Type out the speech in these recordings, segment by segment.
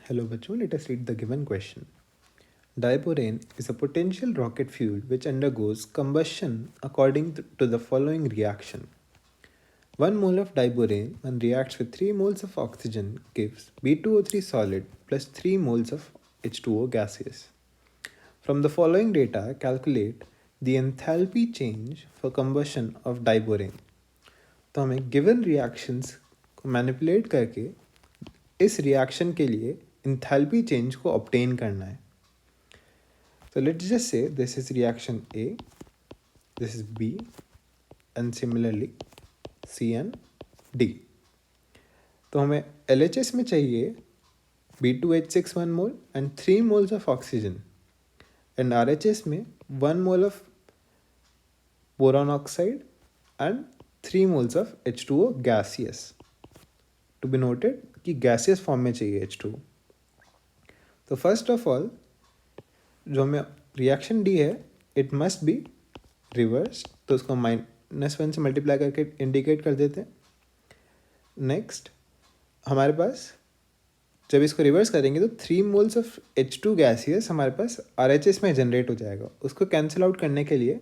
Hello बच्चों, let us read the given question. Diborane is a potential rocket fuel which undergoes combustion according to the following reaction. 1 mole of diborane when reacts with 3 moles of oxygen gives B2O3 solid plus 3 moles of H2O gaseous. From the following data, calculate the enthalpy change for combustion of diborane. तो हमें given reactions को manipulate करके इस reaction के लिए enthalpy change को obtain करना है. So let's just say this is reaction A, this is B, and similarly C and D. तो हमें LHS में चाहिए B2H6 1 mole and 3 moles of oxygen, and RHS में 1 mole of boron oxide and 3 moles of H2O gaseous. To be noted कि gaseous form में चाहिए H2O. तो first of all जो हमें रिएक्शन डी है इट मस्ट बी रिवर्स, तो उसको -1 से मल्टीप्लाई करके इंडिकेट कर देते हैं. नेक्स्ट हमारे पास जब इसको रिवर्स करेंगे तो 3 मोल्स ऑफ H2 गैसियस हमारे पास RHS में जनरेट हो जाएगा. उसको कैंसिल आउट करने के लिए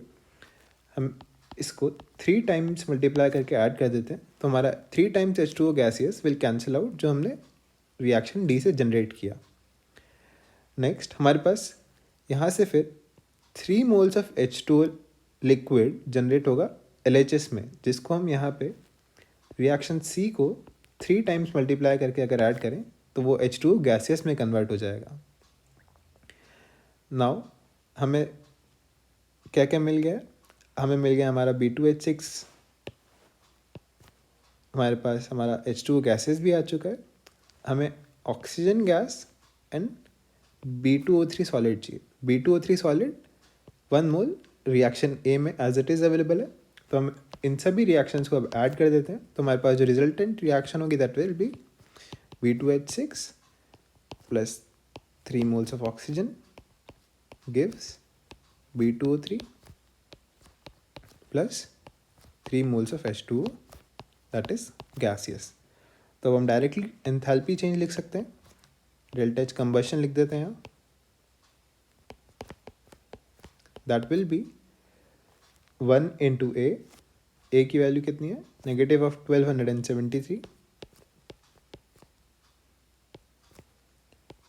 हम इसको 3 टाइम्स मल्टीप्लाई करके ऐड कर देते हैं, तो हमारा 3 times H2O gaseous will cancel out जो हमने रिएक्शन डी से जनरेट किया. नेक्स्ट हमारे पास यहाँ से फिर 3 moles of H2O liquid generate होगा LHS में, जिसको हम यहाँ पे रिएक्शन C को 3 टाइम्स मल्टीप्लाई करके अगर ऐड करें तो वो H2O गैसियस में कन्वर्ट हो जाएगा. नाउ हमें क्या क्या मिल गया? हमें मिल गया हमारा B2H6, हमारे पास हमारा H2O गैसेस भी आ चुका है, हमें oxygen gas and B2O3 solid चाहिए. B2O3 सॉलिड 1 मोल रिएक्शन ए में एज इट इज़ अवेलेबल है, तो हम इन सभी रिएक्शंस को अब ऐड कर देते हैं. तो हमारे पास जो रिजल्टेंट रिएक्शन होगी that will B B2H6 plus 3 moles of oxygen gives B2O3 plus 3 moles of H2O that is gaseous. तो अब हम डायरेक्टली एंथैल्पी चेंज लिख सकते हैं. डेल्टा एच कंबशन लिख देते हैं यहाँ. That will be 1 into A की वैल्यू कितनी है? Negative of 1273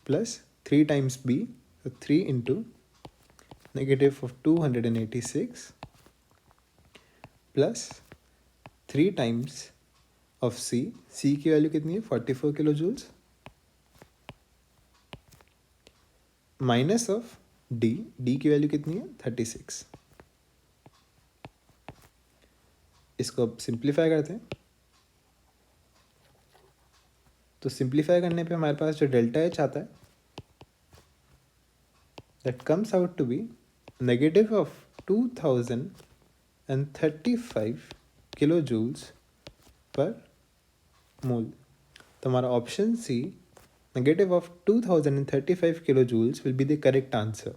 plus 3 times B, तो 3 into negative of 286 plus 3 times of C की वैल्यू कितनी है? 44 kilo joules minus of D की वैल्यू कितनी है? 36. इसको अब सिंप्लीफाई करते हैं. तो सिंप्लीफाई करने पे हमारे पास जो डेल्टा एच आता है that comes out to be negative of 2035 kilo joules per mole. तो हमारा option C negative of 2035 kilo joules will be the correct answer.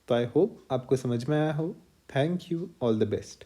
तो आई होप आपको समझ में आया हो. Thank you, all the best.